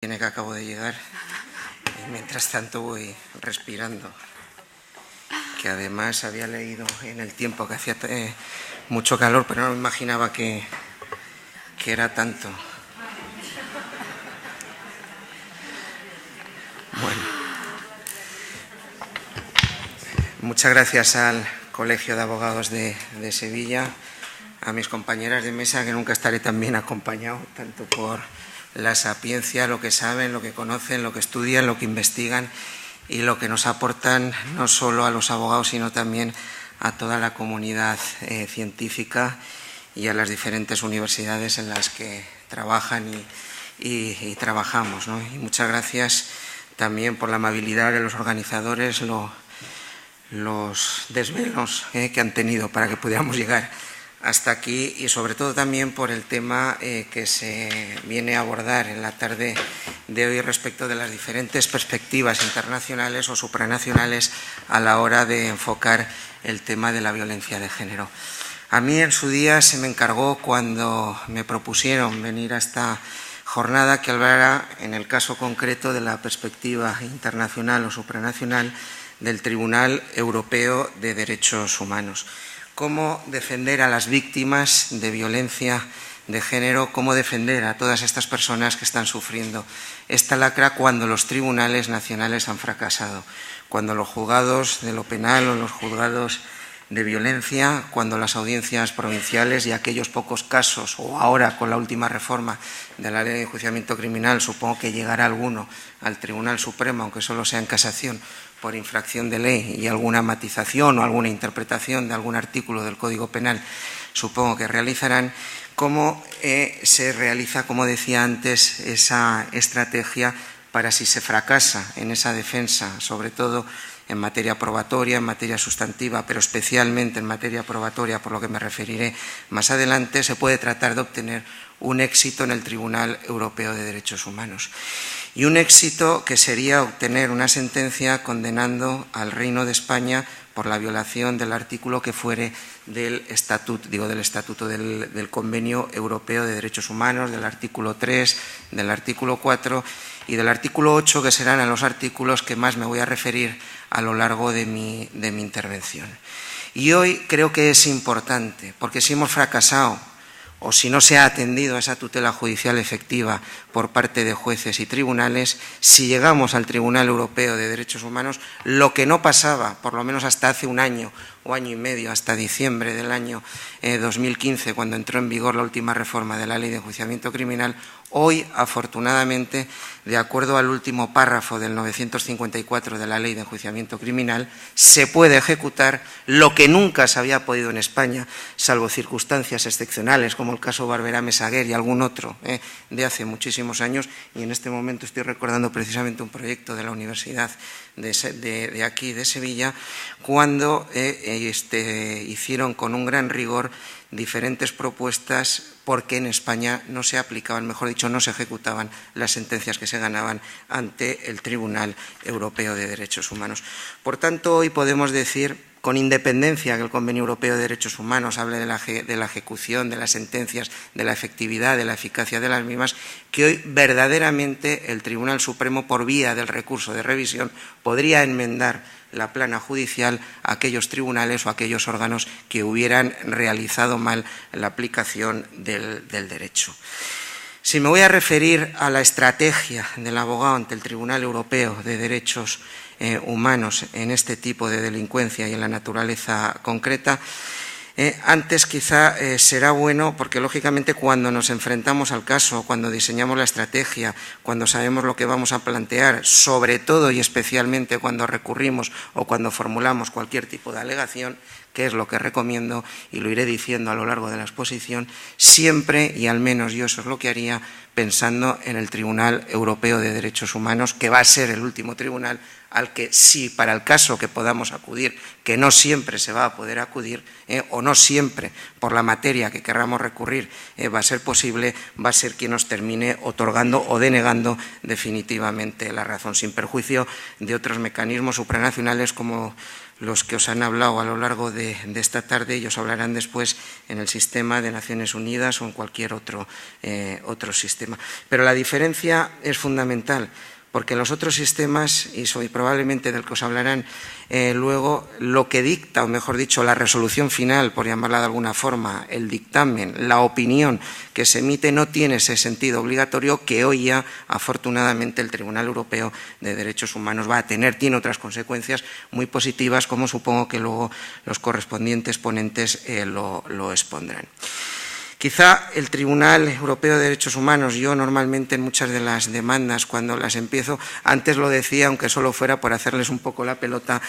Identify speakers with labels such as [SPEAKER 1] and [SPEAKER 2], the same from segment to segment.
[SPEAKER 1] pena que acabo de llegar. Y mientras tanto voy respirando. Que además había leído en El Tiempo que hacía mucho calor, pero no me imaginaba que era tanto. Bueno. Muchas gracias al Colegio de Abogados de Sevilla, a mis compañeras de mesa, que nunca estaré tan bien acompañado, tanto por la sapiencia, lo que saben, lo que conocen, lo que estudian, lo que investigan y lo que nos aportan no solo a los abogados, sino también a toda la comunidad científica y a las diferentes universidades en las que trabajan y trabajamos, ¿no? Y muchas gracias también por la amabilidad de los organizadores, los desvelos que han tenido para que pudiéramos llegar hasta aquí y sobre todo también por el tema que se viene a abordar en la tarde de hoy respecto de las diferentes perspectivas internacionales o supranacionales a la hora de enfocar el tema de la violencia de género. A mí en su día se me encargó, cuando me propusieron venir a esta jornada, que hablara en el caso concreto de la perspectiva internacional o supranacional del Tribunal Europeo de Derechos Humanos. Cómo defender a las víctimas de violencia de género, cómo defender a todas estas personas que están sufriendo esta lacra cuando los tribunales nacionales han fracasado, cuando los juzgados de lo penal o los juzgados de violencia, cuando las audiencias provinciales y aquellos pocos casos, o ahora con la última reforma de la Ley de Enjuiciamiento Criminal, supongo que llegará alguno al Tribunal Supremo, aunque solo sea en casación, por infracción de ley y alguna matización o alguna interpretación de algún artículo del Código Penal, supongo que realizarán. ¿Cómo se realiza, como decía antes, esa estrategia para, si se fracasa en esa defensa, sobre todo en materia probatoria, en materia sustantiva, pero especialmente en materia probatoria, por lo que me referiré más adelante, se puede tratar de obtener un éxito en el Tribunal Europeo de Derechos Humanos? Y un éxito que sería obtener una sentencia condenando al Reino de España por la violación del artículo que fuere del estatuto del Convenio Europeo de Derechos Humanos, del artículo 3, del artículo 4 y del artículo 8, que serán a los artículos que más me voy a referir a lo largo de mi intervención. Y hoy creo que es importante, porque si hemos fracasado o si no se ha atendido a esa tutela judicial efectiva por parte de jueces y tribunales, si llegamos al Tribunal Europeo de Derechos Humanos, lo que no pasaba, por lo menos hasta hace un año o año y medio, hasta diciembre del año 2015, cuando entró en vigor la última reforma de la Ley de Enjuiciamiento Criminal, hoy, afortunadamente, de acuerdo al último párrafo del 954 de la Ley de Enjuiciamiento Criminal, se puede ejecutar lo que nunca se había podido en España, salvo circunstancias excepcionales, como el caso Barberá Mesaguer y algún otro de hace muchísimos años. Y en este momento estoy recordando precisamente un proyecto de la Universidad de aquí, de Sevilla, cuando hicieron con un gran rigor diferentes propuestas porque en España no se aplicaban, mejor dicho, no se ejecutaban las sentencias que se ganaban ante el Tribunal Europeo de Derechos Humanos. Por tanto, hoy podemos decir, con independencia que el Convenio Europeo de Derechos Humanos hable de la ejecución de las sentencias, de la efectividad, de la eficacia de las mismas, que hoy verdaderamente el Tribunal Supremo, por vía del recurso de revisión, podría enmendar la plana judicial a aquellos tribunales o a aquellos órganos que hubieran realizado mal la aplicación del derecho. Si me voy a referir a la estrategia del abogado ante el Tribunal Europeo de Derechos Humanos en este tipo de delincuencia y en la naturaleza concreta, antes quizá será bueno, porque lógicamente cuando nos enfrentamos al caso, cuando diseñamos la estrategia, cuando sabemos lo que vamos a plantear, sobre todo y especialmente cuando recurrimos o cuando formulamos cualquier tipo de alegación, que es lo que recomiendo y lo iré diciendo a lo largo de la exposición, siempre, y al menos yo eso es lo que haría, pensando en el Tribunal Europeo de Derechos Humanos, que va a ser el último tribunal al que, si para el caso que podamos acudir, que no siempre se va a poder acudir, o no siempre por la materia que querramos recurrir va a ser posible, va a ser quien nos termine otorgando o denegando definitivamente la razón, sin perjuicio de otros mecanismos supranacionales como los que os han hablado a lo largo de esta tarde y os hablarán después en el sistema de Naciones Unidas o en cualquier otro sistema. Pero la diferencia es fundamental, porque en los otros sistemas, y probablemente del que os hablarán luego, lo que dicta, o mejor dicho, la resolución final, por llamarla de alguna forma, el dictamen, la opinión que se emite, no tiene ese sentido obligatorio que hoy ya, afortunadamente, el Tribunal Europeo de Derechos Humanos va a tener. Tiene otras consecuencias muy positivas, como supongo que luego los correspondientes ponentes lo expondrán. Quizá el Tribunal Europeo de Derechos Humanos, yo normalmente en muchas de las demandas cuando las empiezo, antes lo decía, aunque solo fuera por hacerles un poco la pelota,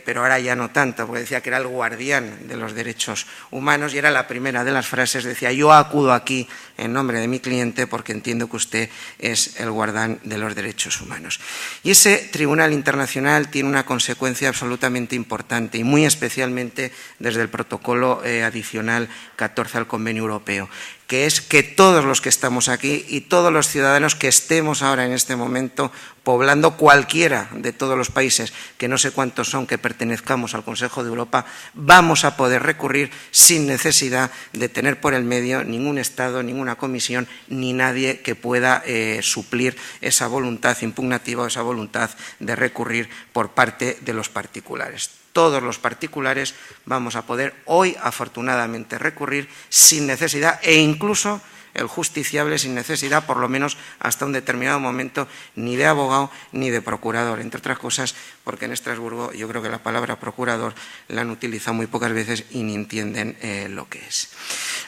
[SPEAKER 1] pero ahora ya no tanto, porque decía que era el guardián de los derechos humanos y era la primera de las frases, decía: yo acudo aquí en nombre de mi cliente porque entiendo que usted es el guardián de los derechos humanos. Y ese Tribunal Internacional tiene una consecuencia absolutamente importante y muy especialmente desde el protocolo adicional 14 al Convenio Europeo, que es que todos los que estamos aquí y todos los ciudadanos que estemos ahora en este momento poblando cualquiera de todos los países, que no sé cuántos son, que pertenezcamos al Consejo de Europa, vamos a poder recurrir sin necesidad de tener por el medio ningún Estado, ninguna comisión, ni nadie que pueda suplir esa voluntad impugnativa o esa voluntad de recurrir por parte de los particulares. Todos los particulares vamos a poder hoy, afortunadamente, recurrir sin necesidad e incluso el justiciable sin necesidad, por lo menos hasta un determinado momento, ni de abogado ni de procurador, entre otras cosas porque en Estrasburgo yo creo que la palabra procurador la han utilizado muy pocas veces y ni entienden lo que es.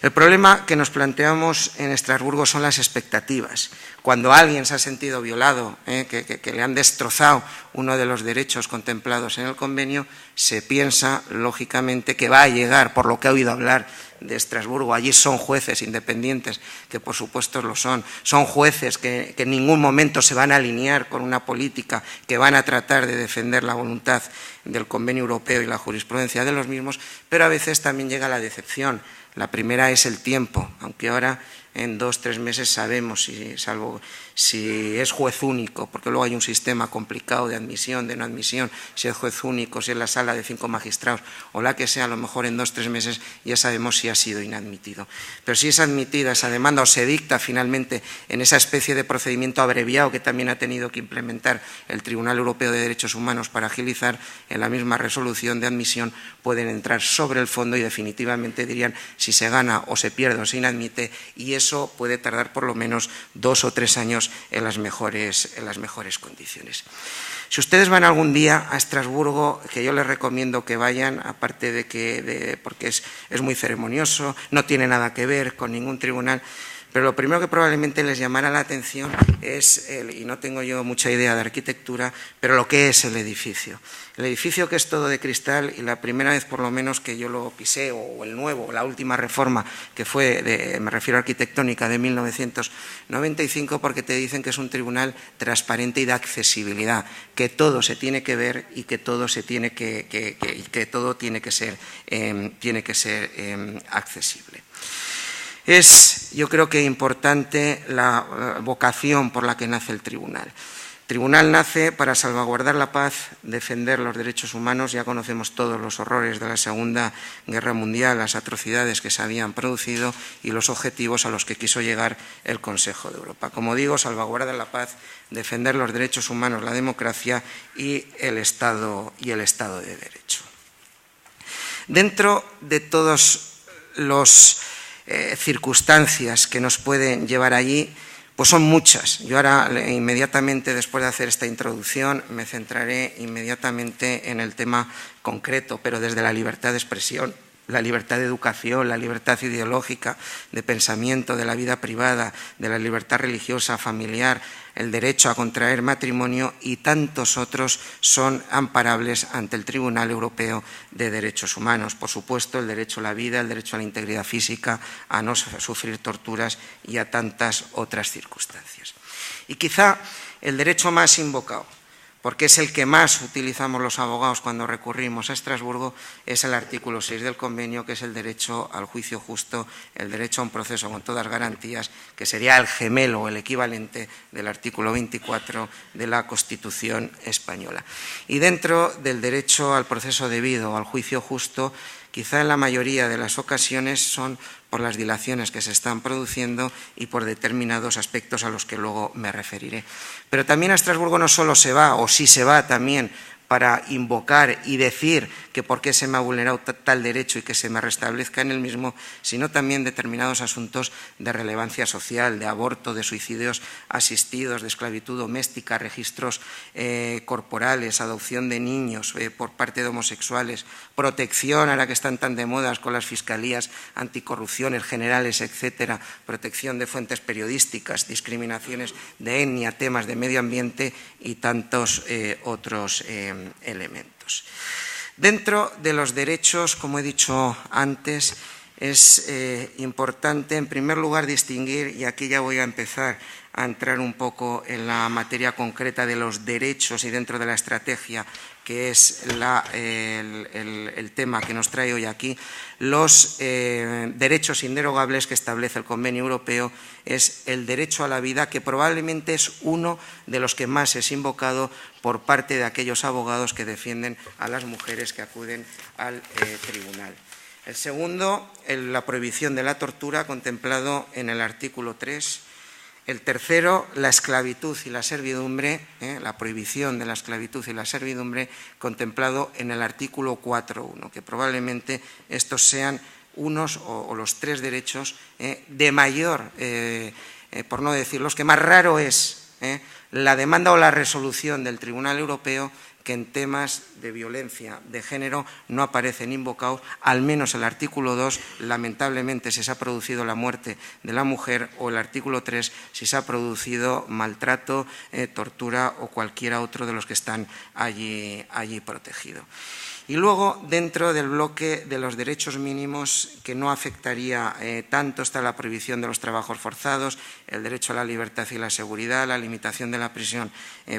[SPEAKER 1] El problema que nos planteamos en Estrasburgo son las expectativas. Cuando alguien se ha sentido violado, que le han destrozado uno de los derechos contemplados en el convenio, se piensa, lógicamente, que va a llegar, por lo que he oído hablar de Estrasburgo, allí son jueces independientes, que por supuesto lo son jueces que en ningún momento se van a alinear con una política, que van a tratar de defender la voluntad del Convenio Europeo y la jurisprudencia de los mismos, pero a veces también llega la decepción. La primera es el tiempo, aunque ahora en 2 o 3 meses sabemos, salvo si es juez único, porque luego hay un sistema complicado de admisión, de no admisión, si es juez único, si es la sala de 5 magistrados o la que sea, a lo mejor en 2 o 3 meses ya sabemos si ha sido inadmitido. Pero si es admitida esa demanda o se dicta finalmente en esa especie de procedimiento abreviado que también ha tenido que implementar el Tribunal Europeo de Derechos Humanos para agilizar, en la misma resolución de admisión pueden entrar sobre el fondo y definitivamente dirían si se gana o se pierde o se inadmite, y eso puede tardar por lo menos 2 o 3 años en las mejores condiciones. Si ustedes van algún día a Estrasburgo, que yo les recomiendo que vayan, aparte de porque es muy ceremonioso, no tiene nada que ver con ningún tribunal, pero lo primero que probablemente les llamará la atención es, y no tengo yo mucha idea de arquitectura, pero lo que es el edificio. El edificio, que es todo de cristal, y la primera vez por lo menos que yo lo pisé, o el nuevo, la última reforma, que fue, me refiero a arquitectónica, de 1995, porque te dicen que es un tribunal transparente y de accesibilidad, que todo se tiene que ver y que todo tiene que ser accesible. Es, yo creo que importante la vocación por la que nace el tribunal. El tribunal nace para salvaguardar la paz, defender los derechos humanos. Ya conocemos todos los horrores de la Segunda Guerra Mundial, las atrocidades que se habían producido y los objetivos a los que quiso llegar el Consejo de Europa. Como digo, salvaguardar la paz, defender los derechos humanos, la democracia y el Estado de Derecho. Dentro de todos los circunstancias que nos pueden llevar allí, pues son muchas. Yo ahora, inmediatamente después de hacer esta introducción, me centraré inmediatamente en el tema concreto, pero desde la libertad de expresión, la libertad de educación, la libertad ideológica, de pensamiento, de la vida privada, de la libertad religiosa, familiar, el derecho a contraer matrimonio y tantos otros son amparables ante el Tribunal Europeo de Derechos Humanos. Por supuesto, el derecho a la vida, el derecho a la integridad física, a no sufrir torturas y a tantas otras circunstancias. Y quizá el derecho más invocado porque es el que más utilizamos los abogados cuando recurrimos a Estrasburgo, es el artículo 6 del convenio, que es el derecho al juicio justo, el derecho a un proceso con todas garantías, que sería el gemelo o el equivalente del artículo 24 de la Constitución española. Y dentro del derecho al proceso debido o al juicio justo, quizá en la mayoría de las ocasiones son por las dilaciones que se están produciendo y por determinados aspectos a los que luego me referiré. Pero también a Estrasburgo no solo se va, o sí se va también, para invocar y decir que por qué se me ha vulnerado tal derecho y que se me restablezca en el mismo, sino también determinados asuntos de relevancia social, de aborto, de suicidios asistidos, de esclavitud doméstica, registros corporales, adopción de niños por parte de homosexuales, protección, ahora que están tan de moda con las fiscalías anticorrupciones generales, etcétera, protección de fuentes periodísticas, discriminaciones de etnia, temas de medio ambiente y tantos otros elementos. Dentro de los derechos, como he dicho antes, es importante, en primer lugar, distinguir, y aquí ya voy a empezar a entrar un poco en la materia concreta de los derechos y dentro de la estrategia, que es el tema que nos trae hoy aquí, los derechos inderogables que establece el Convenio Europeo es el derecho a la vida, que probablemente es uno de los que más es invocado por parte de aquellos abogados que defienden a las mujeres que acuden al tribunal. El segundo, la prohibición de la tortura, contemplado en el artículo 3. El tercero, la esclavitud y la servidumbre, la prohibición de la esclavitud y la servidumbre, contemplado en el artículo 4.1, que probablemente estos sean unos o los tres derechos de mayor, por no decir los que más raro es la demanda o la resolución del Tribunal Europeo, que en temas de violencia de género no aparecen invocados, al menos el artículo 2, lamentablemente, si se ha producido la muerte de la mujer, o el artículo 3, si se ha producido maltrato, tortura o cualquiera otro de los que están allí protegidos. Y luego, dentro del bloque de los derechos mínimos, que no afectaría tanto, está la prohibición de los trabajos forzados, el derecho a la libertad y la seguridad, la limitación de la prisión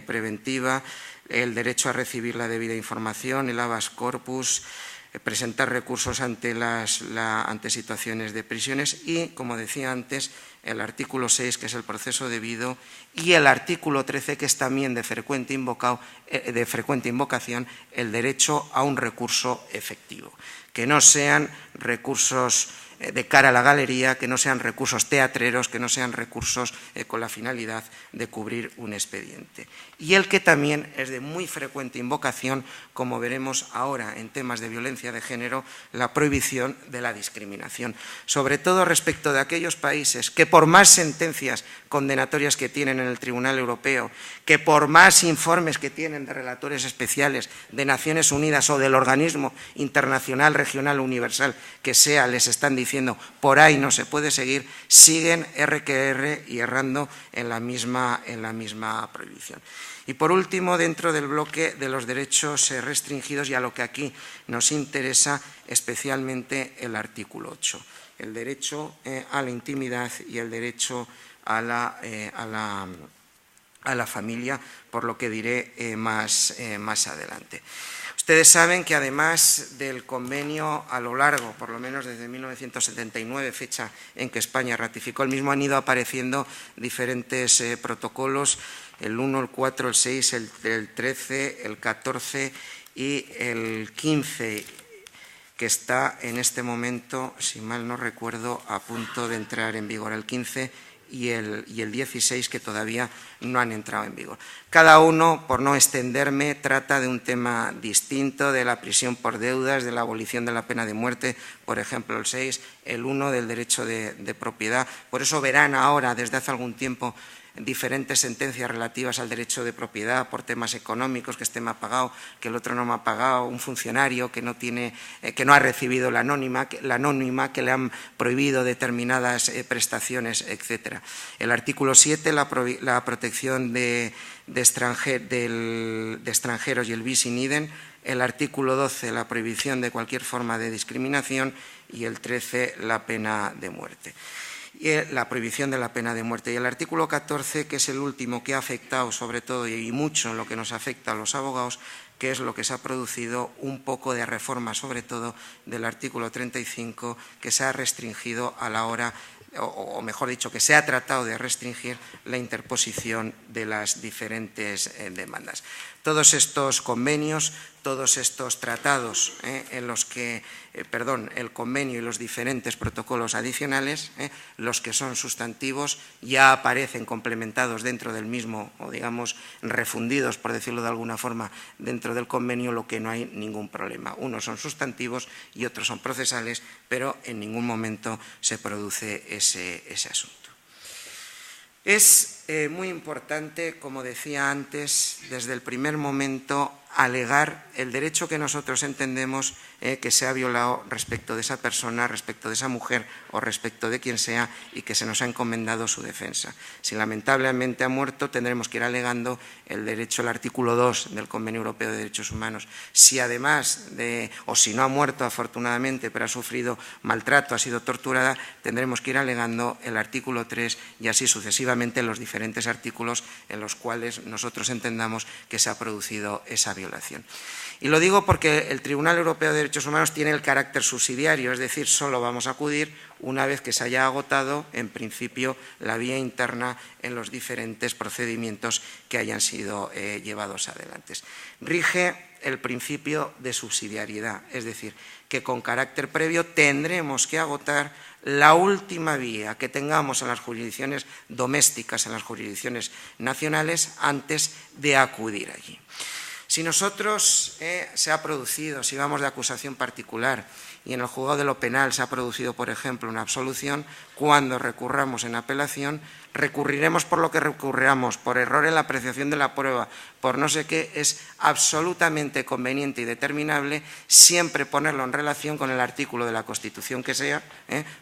[SPEAKER 1] preventiva, el derecho a recibir la debida información, el habeas corpus, presentar recursos ante situaciones de prisiones y, como decía antes, el artículo 6, que es el proceso debido, y el artículo 13, que es también de frecuente invocación, el derecho a un recurso efectivo, que no sean recursos de cara a la galería, que no sean recursos teatreros, que no sean recursos con la finalidad de cubrir un expediente. Y el que también es de muy frecuente invocación, como veremos ahora en temas de violencia de género, la prohibición de la discriminación, sobre todo respecto de aquellos países que, por más sentencias condenatorias que tienen en el Tribunal Europeo, que por más informes que tienen de relatores especiales de Naciones Unidas o del organismo internacional, regional o universal que sea, les están diciendo por ahí no se puede seguir, siguen R que R y errando en la misma prohibición. Y por último, dentro del bloque de los derechos restringidos, y a lo que aquí nos interesa especialmente el artículo 8, el derecho a la intimidad y el derecho a la familia, por lo que diré más adelante. Ustedes saben que además del convenio, a lo largo, por lo menos desde 1979, fecha en que España ratificó el mismo, han ido apareciendo diferentes protocolos, el 1, el 4, el 6, el 13, el 14 y el 15, que está en este momento, si mal no recuerdo, a punto de entrar en vigor, el 15 y el 16, que todavía no han entrado en vigor. Cada uno, por no extenderme, trata de un tema distinto, de la prisión por deudas, de la abolición de la pena de muerte, por ejemplo el 6, el 1 del derecho de propiedad. Por eso verán ahora, desde hace algún tiempo, diferentes sentencias relativas al derecho de propiedad por temas económicos, que este me ha pagado, que el otro no me ha pagado, un funcionario que no ha recibido la anónima, que le han prohibido determinadas prestaciones, etcétera. El artículo 7, la protección de extranjeros y el bis in idem. El artículo 12, la prohibición de cualquier forma de discriminación, y el 13, la pena de muerte. y la prohibición de la pena de muerte. Y el artículo 14, que es el último que ha afectado sobre todo y mucho en lo que nos afecta a los abogados, que es lo que se ha producido un poco de reforma, sobre todo del artículo 35, que se ha restringido a la hora, o mejor dicho, que se ha tratado de restringir la interposición de las diferentes demandas. Todos estos convenios, todos estos tratados en los que, el convenio y los diferentes protocolos adicionales, los que son sustantivos, ya aparecen complementados dentro del mismo, o digamos, refundidos, por decirlo de alguna forma, dentro del convenio, lo que no hay ningún problema. Unos son sustantivos y otros son procesales, pero en ningún momento se produce ese asunto. Es muy importante, como decía antes, desde el primer momento alegar el derecho que nosotros entendemos que se ha violado respecto de esa persona, respecto de esa mujer o respecto de quien sea y que se nos ha encomendado su defensa. Si lamentablemente ha muerto, tendremos que ir alegando el derecho, el artículo 2 del Convenio Europeo de Derechos Humanos. Si además o si no ha muerto afortunadamente, pero ha sufrido maltrato, ha sido torturada, tendremos que ir alegando el artículo 3 y así sucesivamente los diferentes artículos en los cuales nosotros entendamos que se ha producido esa violación. Y lo digo porque el Tribunal Europeo de Derechos Humanos tiene el carácter subsidiario, es decir, solo vamos a acudir una vez que se haya agotado, en principio, la vía interna en los diferentes procedimientos que hayan sido llevados adelante. Rige el principio de subsidiariedad, es decir, que con carácter previo tendremos que agotar la última vía que tengamos en las jurisdicciones domésticas, en las jurisdicciones nacionales, antes de acudir allí. Si nosotros se ha producido, si vamos de acusación particular y en el juzgado de lo penal se ha producido, por ejemplo, una absolución, cuando recurramos en apelación, recurriremos por lo que recurramos, por error en la apreciación de la prueba, por no sé qué, es absolutamente conveniente y determinable siempre ponerlo en relación con el artículo de la Constitución que sea,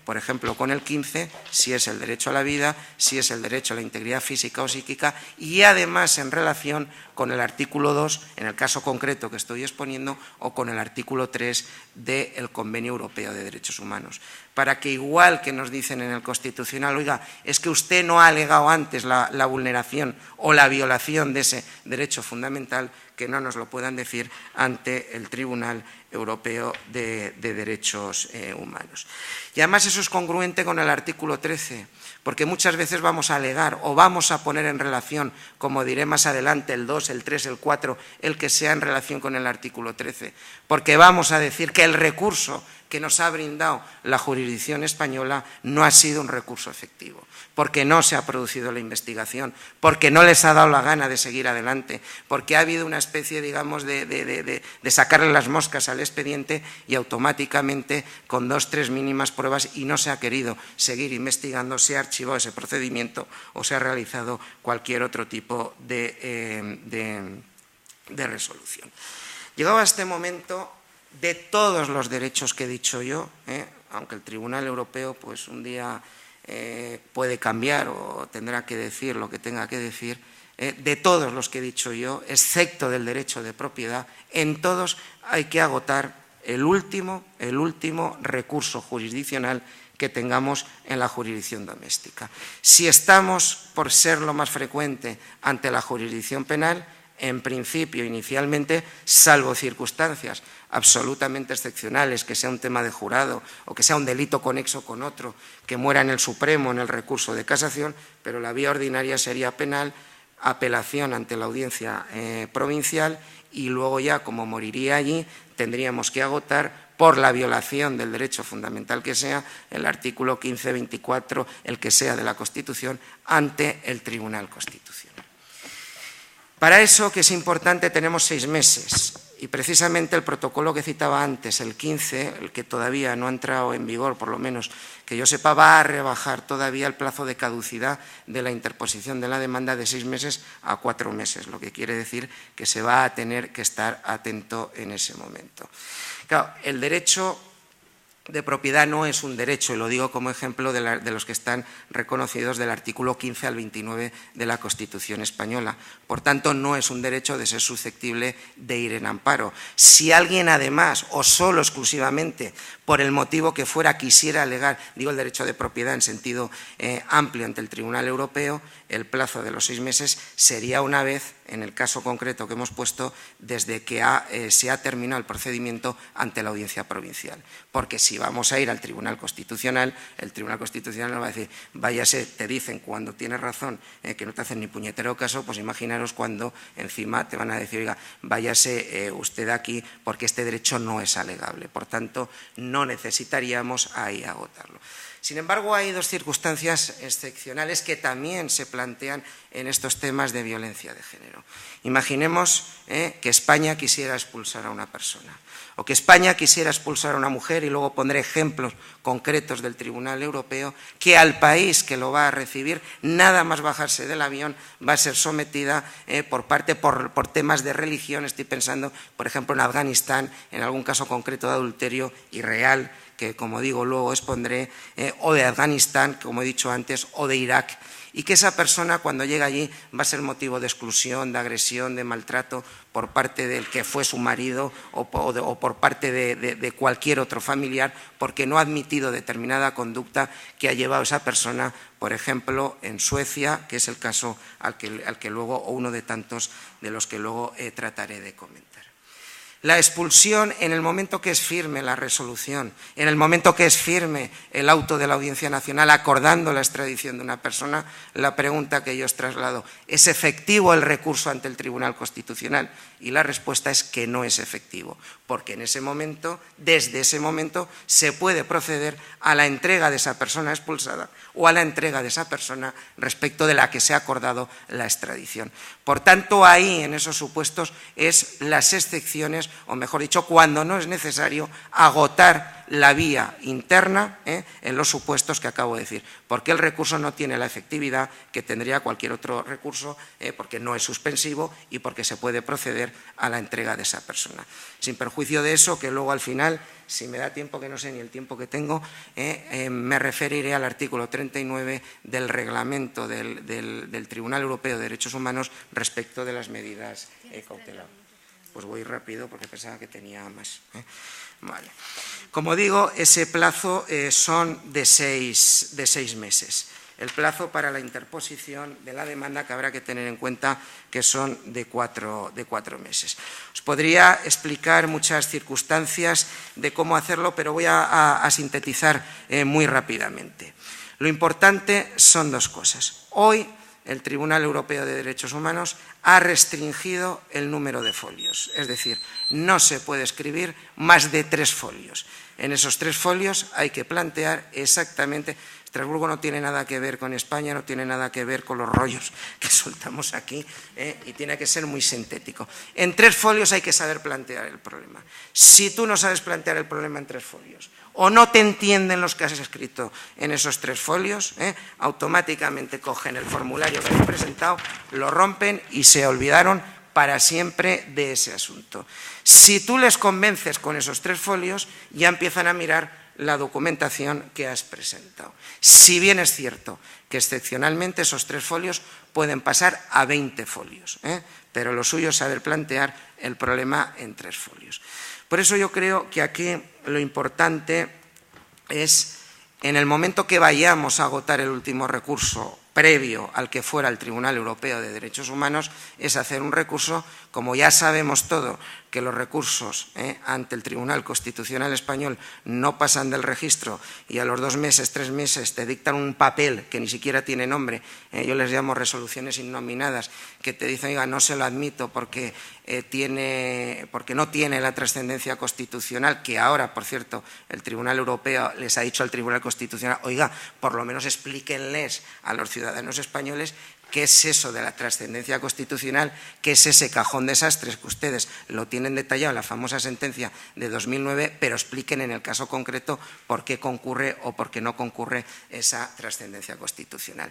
[SPEAKER 1] por ejemplo, con el 15, si es el derecho a la vida, si es el derecho a la integridad física o psíquica, y además en relación con el artículo 2, en el caso concreto que estoy exponiendo, o con el artículo 3 del Convenio Europeo de Derechos Humanos. Para que, igual que nos dicen en el Constitucional, oiga, es que usted no ha alegado antes la vulneración o la violación de ese derecho fundamental, que no nos lo puedan decir ante el Tribunal Europeo de Derechos Humanos. Y además eso es congruente con el artículo 13, porque muchas veces vamos a alegar o vamos a poner en relación, como diré más adelante, el 2, el 3, el 4, el que sea en relación con el artículo 13, porque vamos a decir que el recurso que nos ha brindado la jurisdicción española no ha sido un recurso efectivo, porque no se ha producido la investigación, porque no les ha dado la gana de seguir adelante, porque ha habido una especie, digamos, de sacarle las moscas al expediente y automáticamente con 2 o 3 mínimas pruebas y no se ha querido seguir investigando, se ha archivado ese procedimiento o se ha realizado cualquier otro tipo de resolución. Llegado a este momento, de todos los derechos que he dicho yo, aunque el Tribunal Europeo pues un día puede cambiar o tendrá que decir lo que tenga que decir, de todos los que he dicho yo, excepto del derecho de propiedad, en todos hay que agotar el último recurso jurisdiccional que tengamos en la jurisdicción doméstica. Si estamos, por ser lo más frecuente, ante la jurisdicción penal, en principio, inicialmente, salvo circunstancias absolutamente excepcionales, que sea un tema de jurado o que sea un delito conexo con otro, que muera en el Supremo en el recurso de casación, pero la vía ordinaria sería penal, apelación ante la audiencia provincial y luego ya, como moriría allí, tendríamos que agotar por la violación del derecho fundamental que sea, el artículo 15, 24, el que sea de la Constitución, ante el Tribunal Constitucional. Para eso, que es importante, tenemos 6 meses y precisamente el protocolo que citaba antes, el 15, el que todavía no ha entrado en vigor, por lo menos que yo sepa, va a rebajar todavía el plazo de caducidad de la interposición de la demanda de 6 meses a 4 meses, lo que quiere decir que se va a tener que estar atento en ese momento. Claro, el derecho de propiedad no es un derecho, y lo digo como ejemplo de los que están reconocidos del artículo 15 al 29 de la Constitución española. Por tanto, no es un derecho de ser susceptible de ir en amparo. Si alguien además, o solo exclusivamente, por el motivo que fuera, quisiera alegar, digo el derecho de propiedad en sentido amplio ante el Tribunal Europeo, el plazo de los 6 meses sería una vez, en el caso concreto que hemos puesto, desde que se ha terminado el procedimiento ante la Audiencia Provincial. Porque si vamos a ir al Tribunal Constitucional, el Tribunal Constitucional nos va a decir, váyase, te dicen cuando tienes razón que no te hacen ni puñetero caso, pues imaginaros cuando encima te van a decir, oiga, váyase usted aquí porque este derecho no es alegable. Por tanto, no necesitaríamos ahí agotarlo. Sin embargo, hay dos circunstancias excepcionales que también se plantean en estos temas de violencia de género. Imaginemos que España quisiera expulsar a una persona, o que España quisiera expulsar a una mujer, y luego pondré ejemplos concretos del Tribunal Europeo, que al país que lo va a recibir, nada más bajarse del avión, va a ser sometida por temas de religión. Estoy pensando, por ejemplo, en Afganistán, en algún caso concreto de adulterio irreal, que como digo luego expondré, o de Afganistán, como he dicho antes, o de Irak, y que esa persona cuando llega allí va a ser motivo de exclusión, de agresión, de maltrato por parte del que fue su marido o por parte de cualquier otro familiar, porque no ha admitido determinada conducta que ha llevado a esa persona, por ejemplo, en Suecia, que es el caso al que luego, o uno de tantos de los que luego trataré de comentar. La expulsión, en el momento que es firme la resolución, en el momento que es firme el auto de la Audiencia Nacional acordando la extradición de una persona, la pregunta que yo os traslado, ¿es efectivo el recurso ante el Tribunal Constitucional? Y la respuesta es que no es efectivo, porque en ese momento, desde ese momento, se puede proceder a la entrega de esa persona expulsada o a la entrega de esa persona respecto de la que se ha acordado la extradición. Por tanto, ahí, en esos supuestos, es las excepciones, o mejor dicho, cuando no es necesario agotar la vía interna en los supuestos que acabo de decir, porque el recurso no tiene la efectividad que tendría cualquier otro recurso, porque no es suspensivo y porque se puede proceder a la entrega de esa persona. Sin perjuicio de eso, que luego al final, si me da tiempo, que no sé ni el tiempo que tengo, me referiré al artículo 39 del reglamento del Tribunal Europeo de Derechos Humanos respecto de las medidas cautelares. Pues voy rápido porque pensaba que tenía más. Vale. Como digo, ese plazo son de 6 meses. El plazo para la interposición de la demanda, que habrá que tener en cuenta que son de 4 meses. Os podría explicar muchas circunstancias de cómo hacerlo, pero voy a sintetizar muy rápidamente. Lo importante son dos cosas. Hoy el Tribunal Europeo de Derechos Humanos ha restringido el número de folios, es decir, no se puede escribir más de 3 folios. En esos 3 folios hay que plantear exactamente. Estrasburgo no tiene nada que ver con España, no tiene nada que ver con los rollos que soltamos aquí, y tiene que ser muy sintético. En 3 folios hay que saber plantear el problema. Si tú no sabes plantear el problema en 3 folios, o no te entienden los que has escrito en esos 3 folios, automáticamente cogen el formulario que has presentado, lo rompen y se olvidaron para siempre de ese asunto. Si tú les convences con esos 3 folios, ya empiezan a mirar la documentación que has presentado. Si bien es cierto que excepcionalmente esos 3 folios pueden pasar a 20 folios, pero lo suyo es saber plantear el problema en 3 folios. Por eso yo creo que aquí lo importante es, en el momento que vayamos a agotar el último recurso previo al que fuera el Tribunal Europeo de Derechos Humanos, es hacer un recurso, como ya sabemos todo, que los recursos ante el Tribunal Constitucional Español no pasan del registro y a los 2 meses, 3 meses te dictan un papel que ni siquiera tiene nombre, yo les llamo resoluciones innominadas, que te dicen, oiga, no se lo admito porque no tiene la trascendencia constitucional, que ahora, por cierto, el Tribunal Europeo les ha dicho al Tribunal Constitucional, oiga, por lo menos explíquenles a los ciudadanos españoles qué es eso de la trascendencia constitucional, qué es ese cajón desastres que ustedes lo tienen detallado en la famosa sentencia de 2009, pero expliquen en el caso concreto por qué concurre o por qué no concurre esa trascendencia constitucional.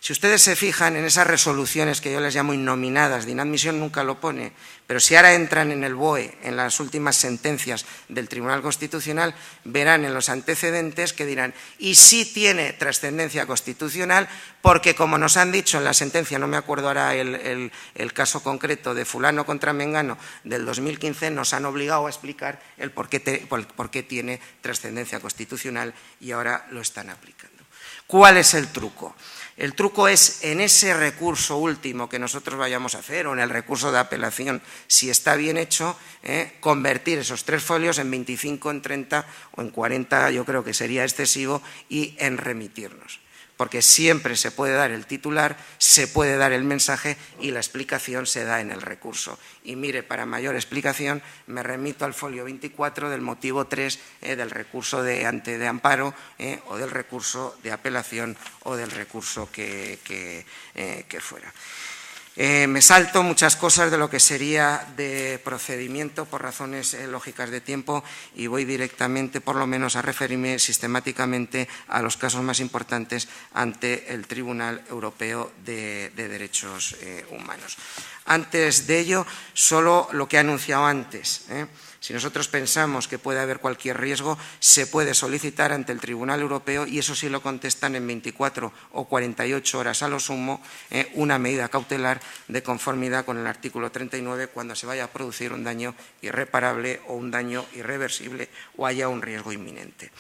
[SPEAKER 1] Si ustedes se fijan en esas resoluciones que yo les llamo innominadas, de inadmisión nunca lo pone, pero si ahora entran en el BOE, en las últimas sentencias del Tribunal Constitucional, verán en los antecedentes que dirán, y sí tiene trascendencia constitucional, porque como nos han dicho en la sentencia, no me acuerdo ahora el caso concreto de fulano contra mengano del 2015, nos han obligado a explicar el por qué tiene trascendencia constitucional y ahora lo están aplicando. ¿Cuál es el truco? El truco es en ese recurso último que nosotros vayamos a hacer o en el recurso de apelación, si está bien hecho, convertir esos 3 folios en 25, en 30 o en 40, yo creo que sería excesivo, y en remitirnos. Porque siempre se puede dar el titular, se puede dar el mensaje y la explicación se da en el recurso. Y mire, para mayor explicación me remito al folio 24 del motivo 3 del recurso de amparo o del recurso de apelación o del recurso que fuera. Me salto muchas cosas de lo que sería de procedimiento por razones lógicas de tiempo y voy directamente, por lo menos, a referirme sistemáticamente a los casos más importantes ante el Tribunal Europeo de Derechos Humanos. Antes de ello, solo lo que he anunciado antes. Si nosotros pensamos que puede haber cualquier riesgo, se puede solicitar ante el Tribunal Europeo, y eso sí lo contestan en 24 o 48 horas a lo sumo, una medida cautelar de conformidad con el artículo 39 cuando se vaya a producir un daño irreparable o un daño irreversible o haya un riesgo inminente.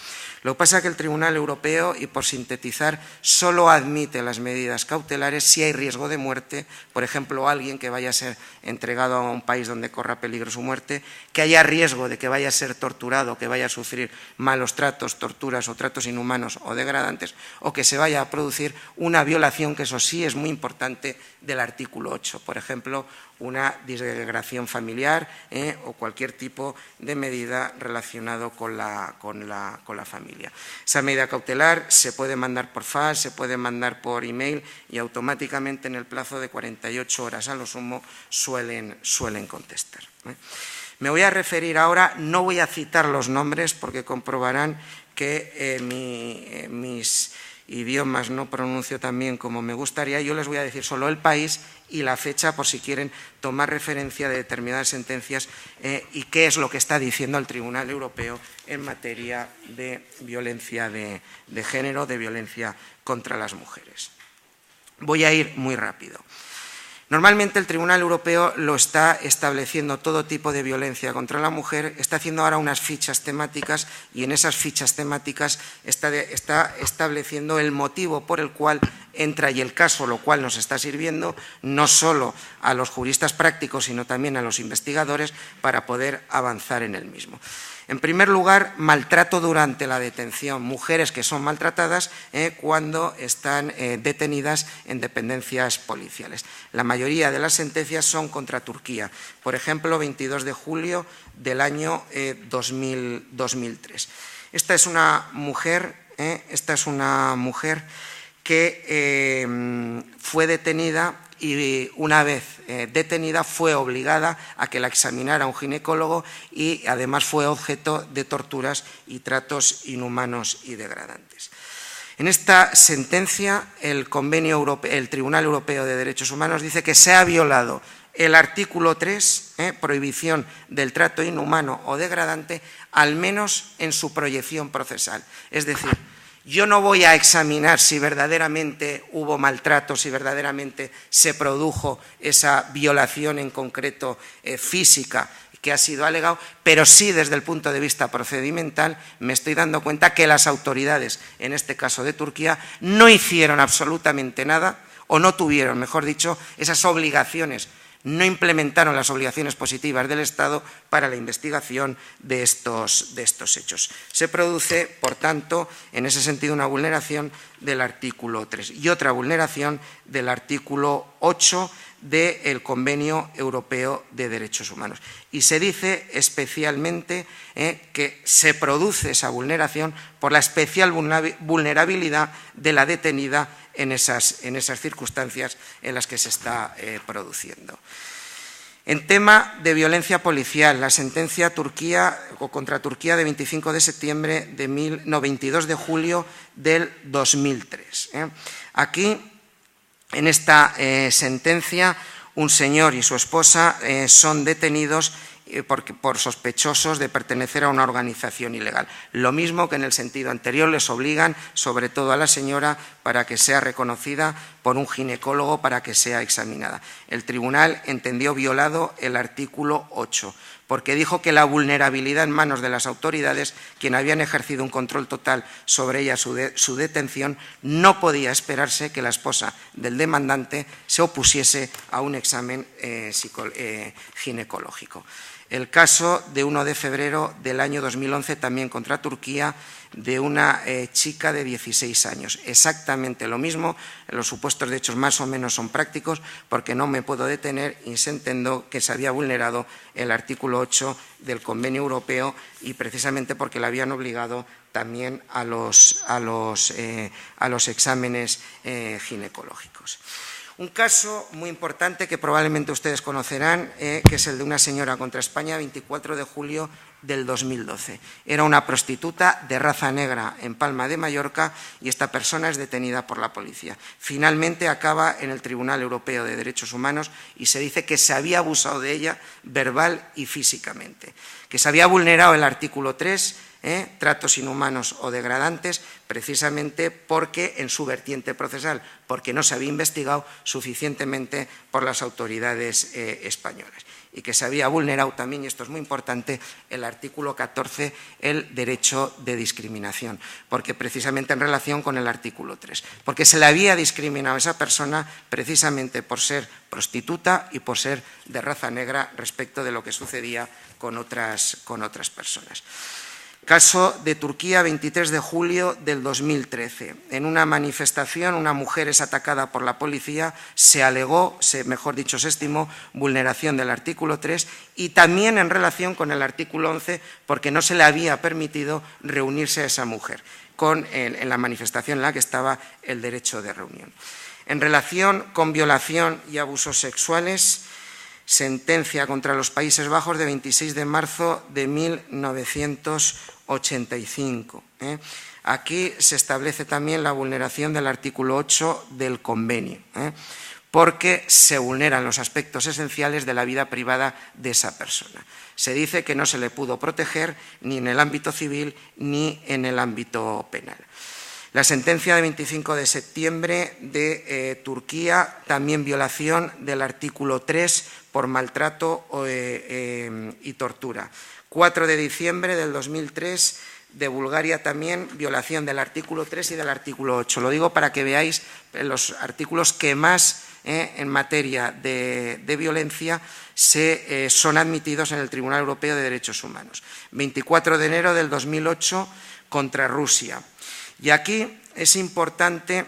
[SPEAKER 1] Lo que pasa es que el Tribunal Europeo, y por sintetizar, solo admite las medidas cautelares si hay riesgo de muerte, por ejemplo, alguien que vaya a ser entregado a un país donde corra peligro su muerte, que haya riesgo de que vaya a ser torturado, que vaya a sufrir malos tratos, torturas o tratos inhumanos o degradantes, o que se vaya a producir una violación, que eso sí es muy importante, del artículo 8, por ejemplo, una disgregación familiar o cualquier tipo de medida relacionado con la familia. Esa medida cautelar se puede mandar por fax, se puede mandar por email y automáticamente en el plazo de 48 horas a lo sumo suelen contestar. Me voy a referir ahora, no voy a citar los nombres porque comprobarán que mis idiomas no pronuncio tan bien como me gustaría. Yo les voy a decir solo el país y la fecha por si quieren tomar referencia de determinadas sentencias y qué es lo que está diciendo el Tribunal Europeo en materia de violencia de género, de violencia contra las mujeres. Voy a ir muy rápido. Normalmente el Tribunal Europeo lo está estableciendo todo tipo de violencia contra la mujer, está haciendo ahora unas fichas temáticas y en esas fichas temáticas está estableciendo el motivo por el cual entra y el caso, lo cual nos está sirviendo no solo a los juristas prácticos, sino también a los investigadores para poder avanzar en el mismo. En primer lugar, maltrato durante la detención, mujeres que son maltratadas cuando están detenidas en dependencias policiales. La mayoría de las sentencias son contra Turquía, por ejemplo, 22 de julio del año 2003. Esta es una mujer que fue detenida y una vez detenida fue obligada a que la examinara un ginecólogo y además fue objeto de torturas y tratos inhumanos y degradantes. En esta sentencia el Tribunal Europeo de Derechos Humanos dice que se ha violado el artículo 3, prohibición del trato inhumano o degradante, al menos en su proyección procesal. Es decir, yo no voy a examinar si verdaderamente hubo maltrato, si verdaderamente se produjo esa violación en concreto física que ha sido alegado, pero sí desde el punto de vista procedimental me estoy dando cuenta que las autoridades, en este caso de Turquía, no hicieron absolutamente nada o no tuvieron, mejor dicho, esas obligaciones, no implementaron las obligaciones positivas del Estado para la investigación de estos hechos. Se produce, por tanto, en ese sentido, una vulneración del artículo 3 y otra vulneración del artículo 8 del Convenio Europeo de Derechos Humanos. Y se dice especialmente que se produce esa vulneración por la especial vulnerabilidad de la detenida en esas circunstancias en las que se está produciendo. En tema de violencia policial, la sentencia contra Turquía de 25 de septiembre de 22 de julio del 2003. Aquí En esta sentencia, un señor y su esposa son detenidos por sospechosos de pertenecer a una organización ilegal. Lo mismo que en el sentido anterior, les obligan, sobre todo a la señora, para que sea reconocida por un ginecólogo, para que sea examinada. El tribunal entendió violado el artículo 8, porque dijo que la vulnerabilidad en manos de las autoridades, quien habían ejercido un control total sobre ella, su detención, no podía esperarse que la esposa del demandante se opusiese a un examen ginecológico. El caso de 1 de febrero del año 2011, también contra Turquía, de una chica de 16 años. Exactamente lo mismo, los supuestos de hechos más o menos son prácticos, porque no me puedo detener y se entendió que se había vulnerado el artículo 8 del Convenio Europeo, y precisamente porque la habían obligado también a los exámenes ginecológicos. Un caso muy importante que probablemente ustedes conocerán, que es el de una señora contra España, 24 de julio del 2012. Era una prostituta de raza negra en Palma de Mallorca y esta persona es detenida por la policía. Finalmente acaba en el Tribunal Europeo de Derechos Humanos y se dice que se había abusado de ella verbal y físicamente, que se había vulnerado el artículo 3, tratos inhumanos o degradantes, precisamente porque en su vertiente procesal, porque no se había investigado suficientemente por las autoridades españolas, y que se había vulnerado también, y esto es muy importante, el artículo 14, el derecho de discriminación, porque precisamente en relación con el artículo 3, porque se le había discriminado a esa persona precisamente por ser prostituta y por ser de raza negra respecto de lo que sucedía con otras personas. Caso de Turquía, 23 de julio del 2013. En una manifestación, una mujer es atacada por la policía, se alegó, mejor dicho, se estimó vulneración del artículo 3 y también en relación con el artículo 11, porque no se le había permitido reunirse a esa mujer en la manifestación en la que estaba el derecho de reunión. En relación con violación y abusos sexuales, sentencia contra los Países Bajos de 26 de marzo de 1985. Aquí se establece también la vulneración del artículo 8 del convenio, porque se vulneran los aspectos esenciales de la vida privada de esa persona. Se dice que no se le pudo proteger ni en el ámbito civil ni en el ámbito penal. La sentencia de 25 de septiembre de Turquía, también violación del artículo 3 por maltrato y tortura. 4 de diciembre del 2003, de Bulgaria también, violación del artículo 3 y del artículo 8. Lo digo para que veáis los artículos que más en materia de violencia son admitidos en el Tribunal Europeo de Derechos Humanos. 24 de enero del 2008 contra Rusia. Y aquí es importante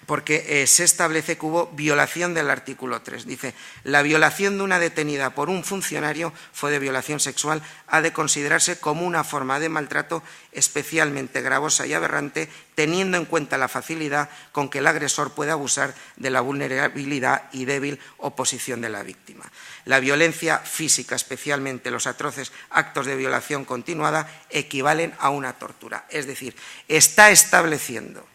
[SPEAKER 1] porque se establece que hubo violación del artículo 3. Dice, la violación de una detenida por un funcionario fue de violación sexual, ha de considerarse como una forma de maltrato especialmente gravosa y aberrante, teniendo en cuenta la facilidad con que el agresor puede abusar de la vulnerabilidad y débil oposición de la víctima. La violencia física, especialmente los atroces actos de violación continuada, equivalen a una tortura. Es decir, está estableciendo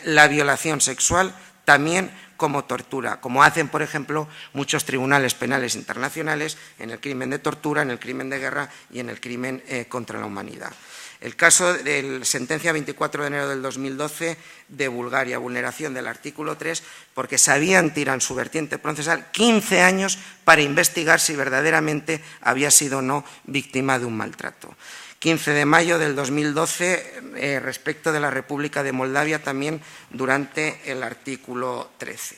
[SPEAKER 1] la violación sexual también como tortura, como hacen, por ejemplo, muchos tribunales penales internacionales en el crimen de tortura, en el crimen de guerra y en el crimen contra la humanidad. El caso de la sentencia 24 de enero del 2012 de Bulgaria, vulneración del artículo 3, porque se habían tirado en su vertiente procesal 15 años para investigar si verdaderamente había sido o no víctima de un maltrato. 15 de mayo del 2012, respecto de la República de Moldavia, también durante el artículo 13.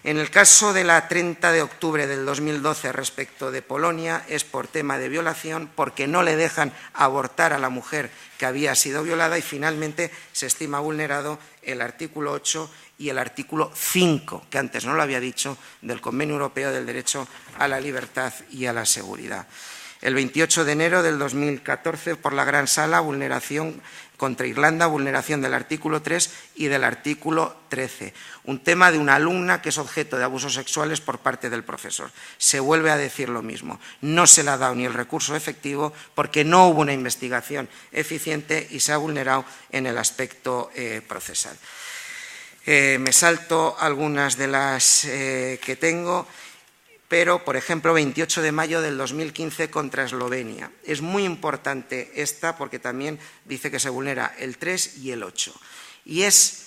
[SPEAKER 1] En el caso de la 30 de octubre del 2012 respecto de Polonia es por tema de violación, porque no le dejan abortar a la mujer que había sido violada y finalmente se estima vulnerado el artículo 8 y el artículo 5, que antes no lo había dicho, del Convenio Europeo del Derecho a la Libertad y a la Seguridad. El 28 de enero del 2014, por la Gran Sala, vulneración contra Irlanda, vulneración del artículo 3 y del artículo 13. Un tema de una alumna que es objeto de abusos sexuales por parte del profesor. Se vuelve a decir lo mismo. No se le ha dado ni el recurso efectivo porque no hubo una investigación eficiente y se ha vulnerado en el aspecto procesal. Me salto algunas de las que tengo, pero, por ejemplo, 28 de mayo del 2015 contra Eslovenia. Es muy importante esta porque también dice que se vulnera el 3 y el 8. Y es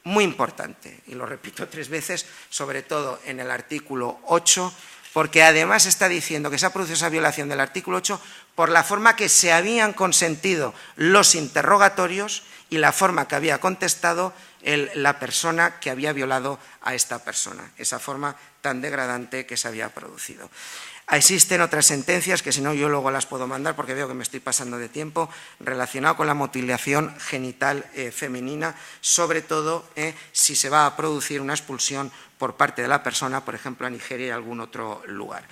[SPEAKER 1] muy importante, y lo repito 3 veces, sobre todo en el artículo 8, porque además está diciendo que se ha producido esa violación del artículo 8 por la forma que se habían consentido los interrogatorios y la forma que había contestado la persona que había violado a esta persona, esa forma tan degradante que se había producido. Existen otras sentencias que si no yo luego las puedo mandar porque veo que me estoy pasando de tiempo, relacionado con la mutilación genital femenina, sobre todo si se va a producir una expulsión por parte de la persona, por ejemplo a Nigeria y a algún otro lugar.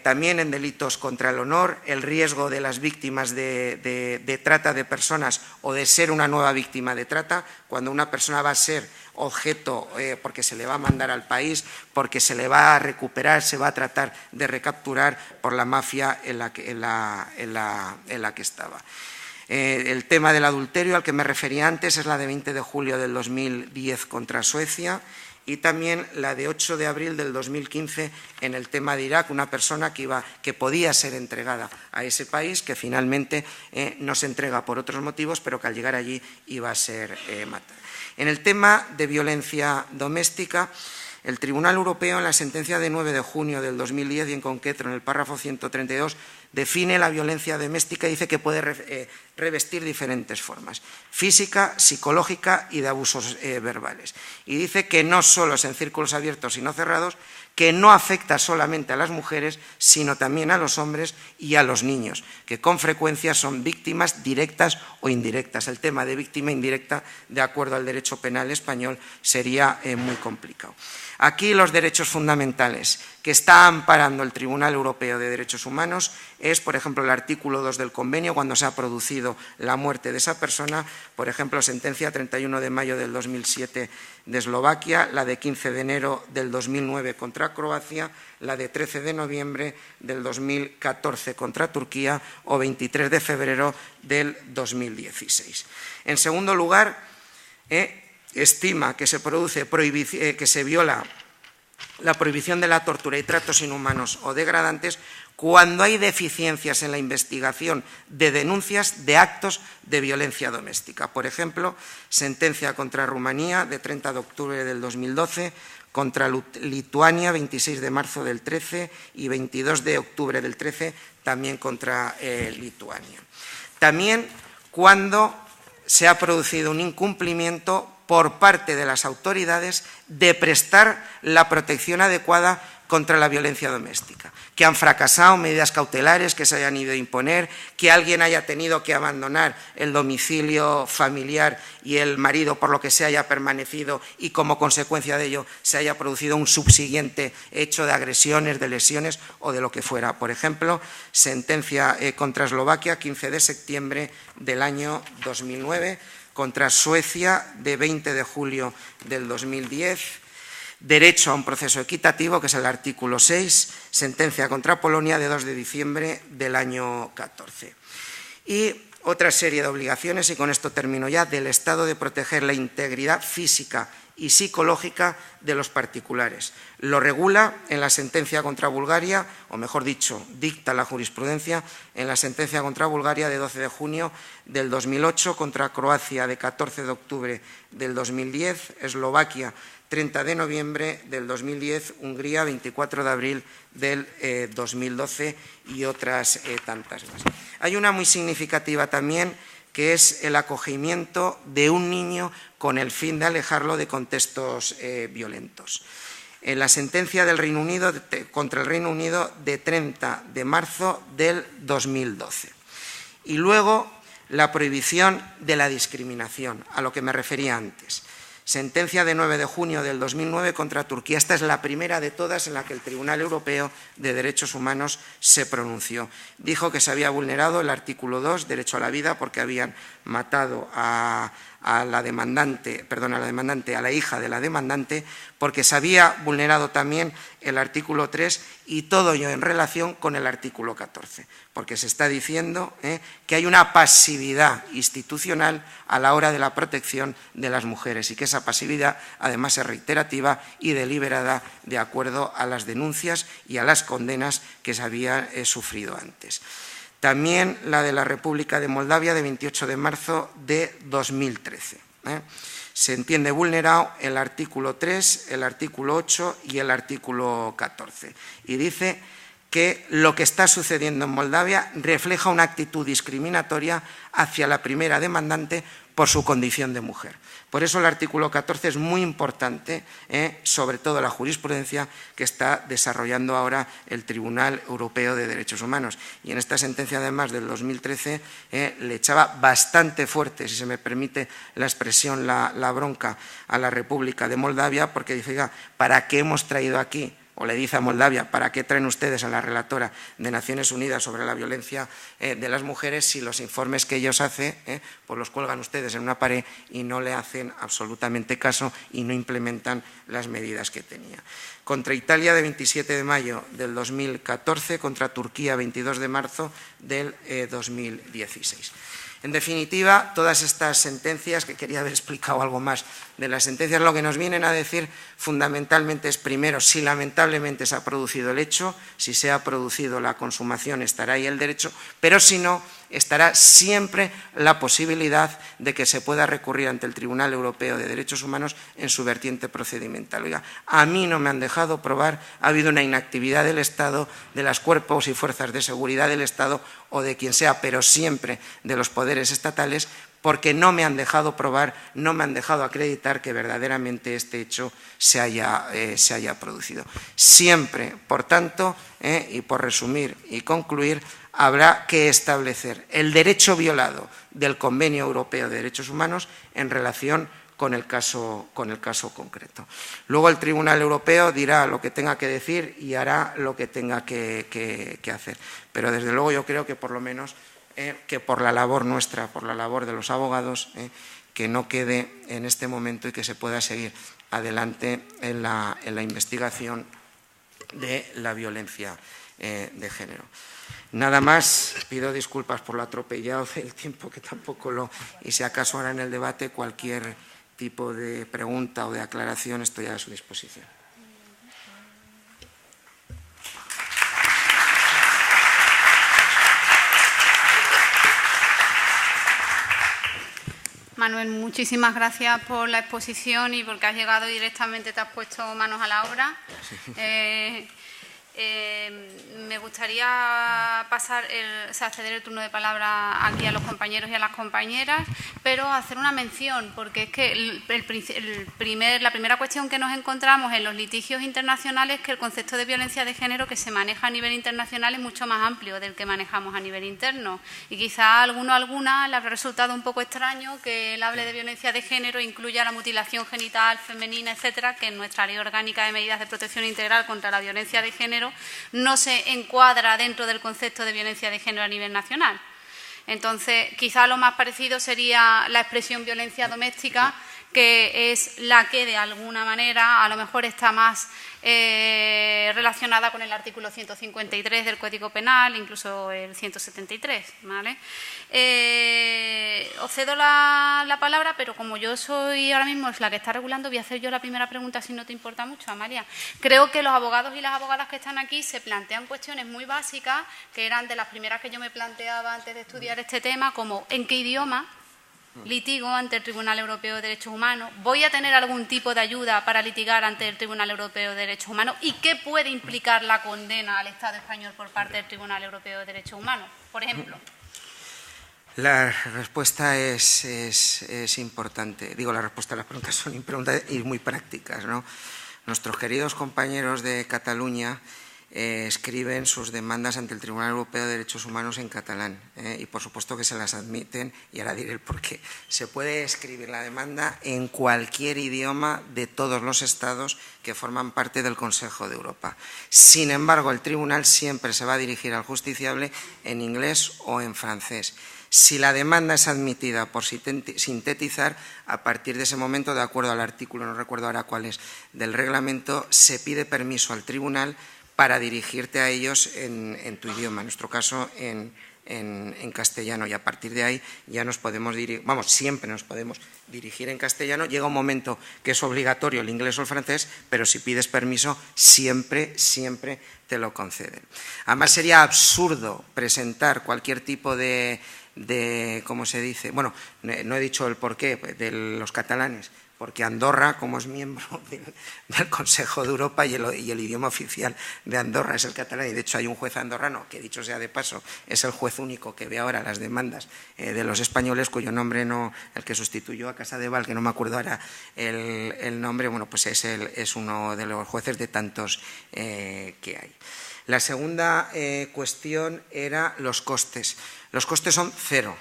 [SPEAKER 1] También en delitos contra el honor, el riesgo de las víctimas de trata de personas o de ser una nueva víctima de trata, cuando una persona va a ser objeto porque se le va a mandar al país, porque se le va a recuperar, se va a tratar de recapturar por la mafia en la que estaba. El tema del adulterio al que me refería antes es la de 20 de julio del 2010 contra Suecia y también la de 8 de abril del 2015 en el tema de Irak, una persona que podía ser entregada a ese país, que finalmente no se entrega por otros motivos, pero que al llegar allí iba a ser matada. En el tema de violencia doméstica, el Tribunal Europeo en la sentencia de 9 de junio del 2010 y en concreto en el párrafo 132 define la violencia doméstica y dice que puede revestir diferentes formas, física, psicológica y de abusos verbales. Y dice que no solo es en círculos abiertos sino cerrados, que no afecta solamente a las mujeres, sino también a los hombres y a los niños, que con frecuencia son víctimas directas o indirectas. El tema de víctima indirecta, de acuerdo al derecho penal español, sería muy complicado. Aquí los derechos fundamentales que está amparando el Tribunal Europeo de Derechos Humanos es, por ejemplo, el artículo 2 del convenio, cuando se ha producido la muerte de esa persona, por ejemplo, sentencia 31 de mayo del 2007 de Eslovaquia, la de 15 de enero del 2009 contra Croacia, la de 13 de noviembre del 2014 contra Turquía o 23 de febrero del 2016. En segundo lugar, estima que se produce que se viola la prohibición de la tortura y tratos inhumanos o degradantes cuando hay deficiencias en la investigación de denuncias de actos de violencia doméstica. Por ejemplo, sentencia contra Rumanía de 30 de octubre del 2012, contra Lituania 26 de marzo del 13 y 22 de octubre del 13 también contra Lituania. También cuando se ha producido un incumplimiento por parte de las autoridades de prestar la protección adecuada contra la violencia doméstica, que han fracasado medidas cautelares que se hayan ido a imponer, que alguien haya tenido que abandonar el domicilio familiar y el marido por lo que se haya permanecido y como consecuencia de ello se haya producido un subsiguiente hecho de agresiones, de lesiones o de lo que fuera. Por ejemplo, sentencia contra Eslovaquia 15 de septiembre del año 2009, contra Suecia de 20 de julio del 2010, derecho a un proceso equitativo, que es el artículo 6, sentencia contra Polonia de 2 de diciembre del año 14. Y otra serie de obligaciones, y con esto termino ya, del Estado de proteger la integridad física y psicológica de los particulares. Lo regula en la sentencia contra Bulgaria, o mejor dicho, dicta la jurisprudencia en la sentencia contra Bulgaria de 12 de junio del 2008, contra Croacia de 14 de octubre del 2010, Eslovaquia 30 de noviembre del 2010, Hungría 24 de abril del 2012 y otras tantas más. Hay una muy significativa también, que es el acogimiento de un niño con el fin de alejarlo de contextos violentos. En la sentencia del Reino Unido contra el Reino Unido de 30 de marzo del 2012. Y luego la prohibición de la discriminación, a lo que me refería antes. Sentencia de 9 de junio del 2009 contra Turquía. Esta es la primera de todas en la que el Tribunal Europeo de Derechos Humanos se pronunció. Dijo que se había vulnerado el artículo 2, derecho a la vida, porque habían matado a la hija de la demandante, porque se había vulnerado también el artículo 3 y todo ello en relación con el artículo 14, porque se está diciendo que hay una pasividad institucional a la hora de la protección de las mujeres y que esa esa pasividad además es reiterativa y deliberada de acuerdo a las denuncias y a las condenas que se habían sufrido antes. También la de la República de Moldavia de 28 de marzo de 2013. Se entiende vulnerado el artículo 3, el artículo 8 y el artículo 14. Y dice que lo que está sucediendo en Moldavia refleja una actitud discriminatoria hacia la primera demandante por su condición de mujer. Por eso el artículo 14 es muy importante, sobre todo la jurisprudencia que está desarrollando ahora el Tribunal Europeo de Derechos Humanos. Y en esta sentencia, además, del 2013, le echaba bastante fuerte, si se me permite la expresión, la bronca a la República de Moldavia, porque dice, oiga, ¿para qué hemos traído aquí? O le dice a Moldavia, ¿para qué traen ustedes a la relatora de Naciones Unidas sobre la violencia de las mujeres si los informes que ellos hacen, pues los cuelgan ustedes en una pared y no le hacen absolutamente caso y no implementan las medidas que tenía? Contra Italia de 27 de mayo del 2014, contra Turquía 22 de marzo del 2016. En definitiva, todas estas sentencias, que quería haber explicado algo más de las sentencias, lo que nos vienen a decir fundamentalmente es, primero, si lamentablemente se ha producido el hecho, si se ha producido la consumación estará ahí el derecho, pero si no, estará siempre la posibilidad de que se pueda recurrir ante el Tribunal Europeo de Derechos Humanos en su vertiente procedimental. Oiga, a mí no me han dejado probar, ha habido una inactividad del Estado, de los cuerpos y fuerzas de seguridad del Estado o de quien sea, pero siempre de los poderes estatales, porque no me han dejado probar, no me han dejado acreditar que verdaderamente este hecho se haya producido. Siempre, por tanto, y por resumir y concluir, habrá que establecer el derecho violado del Convenio Europeo de Derechos Humanos en relación con el caso concreto. Luego el Tribunal Europeo dirá lo que tenga que decir y hará lo que tenga que hacer. Pero desde luego yo creo que por lo menos que por la labor nuestra, por la labor de los abogados, que no quede en este momento y que se pueda seguir adelante en la investigación de la violencia de género. Nada más, pido disculpas por lo atropellado del tiempo, que tampoco y si acaso ahora en el debate cualquier tipo de pregunta o de aclaración estoy a su disposición.
[SPEAKER 2] Manuel, muchísimas gracias por la exposición y porque has llegado directamente, te has puesto manos a la obra. Sí. Me gustaría ceder el turno de palabra aquí a los compañeros y a las compañeras, pero hacer una mención, porque es que la primera cuestión que nos encontramos en los litigios internacionales es que el concepto de violencia de género que se maneja a nivel internacional es mucho más amplio del que manejamos a nivel interno. Y quizá a alguno o alguna le habrá resultado un poco extraño que él hable de violencia de género e incluya la mutilación genital femenina, etcétera, que en nuestra Ley Orgánica de Medidas de Protección Integral contra la Violencia de Género no se encuadra dentro del concepto de violencia de género a nivel nacional. Entonces, quizá lo más parecido sería la expresión violencia doméstica, que es la que de alguna manera a lo mejor está más relacionada con el artículo 153 del Código Penal, incluso el 173, ¿vale? Os cedo la palabra, pero como yo soy ahora mismo la que está regulando, voy a hacer yo la primera pregunta, si no te importa mucho, Amalia. Creo que los abogados y las abogadas que están aquí se plantean cuestiones muy básicas, que eran de las primeras que yo me planteaba antes de estudiar este tema, como ¿en qué idioma litigo ante el Tribunal Europeo de Derechos Humanos? ¿Voy a tener algún tipo de ayuda para litigar ante el Tribunal Europeo de Derechos Humanos? ¿Y qué puede implicar la condena al Estado español por parte del Tribunal Europeo de Derechos Humanos, por ejemplo?
[SPEAKER 1] La respuesta es importante. Digo, la respuesta a las preguntas son importantes y muy prácticas, ¿no? Nuestros queridos compañeros de Cataluña escriben sus demandas ante el Tribunal Europeo de Derechos Humanos en catalán y por supuesto que se las admiten, y ahora diré el porqué. Se puede escribir la demanda en cualquier idioma de todos los estados que forman parte del Consejo de Europa. Sin embargo, el tribunal siempre se va a dirigir al justiciable en inglés o en francés. Si la demanda es admitida, por sintetizar, a partir de ese momento, de acuerdo al artículo, no recuerdo ahora cuál es, del reglamento, se pide permiso al tribunal para dirigirte a ellos en tu idioma, en nuestro caso en en castellano, y a partir de ahí ya nos podemos dirigir, siempre nos podemos dirigir en castellano. Llega un momento que es obligatorio el inglés o el francés, pero si pides permiso siempre te lo conceden. Además sería absurdo presentar cualquier tipo de ¿cómo se dice? Bueno, no he dicho el porqué de los catalanes, porque Andorra, como es miembro del Consejo de Europa y el idioma oficial de Andorra es el catalán, y de hecho hay un juez andorrano, que dicho sea de paso, es el juez único que ve ahora las demandas de los españoles, cuyo nombre el que sustituyó a Casadevall, que no me acuerdo ahora el nombre, bueno, pues es uno de los jueces de tantos que hay. La segunda cuestión era los costes. Los costes son cero,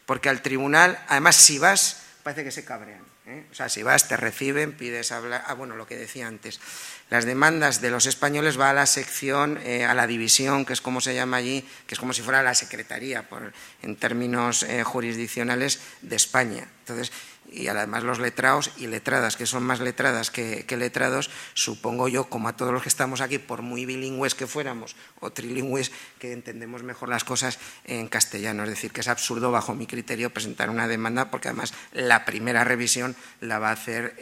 [SPEAKER 1] porque al tribunal, además si vas, parece que se cabrean. O sea, si vas, te reciben, pides hablar. Bueno, lo que decía antes. Las demandas de los españoles va a la sección, a la división, que es como se llama allí, que es como si fuera la secretaría, en términos jurisdiccionales, de España. Entonces, y además los letrados y letradas, que son más letradas que letrados, supongo yo, como a todos los que estamos aquí, por muy bilingües que fuéramos o trilingües, que entendemos mejor las cosas en castellano. Es decir, que es absurdo, bajo mi criterio, presentar una demanda, porque además la primera revisión la va a hacer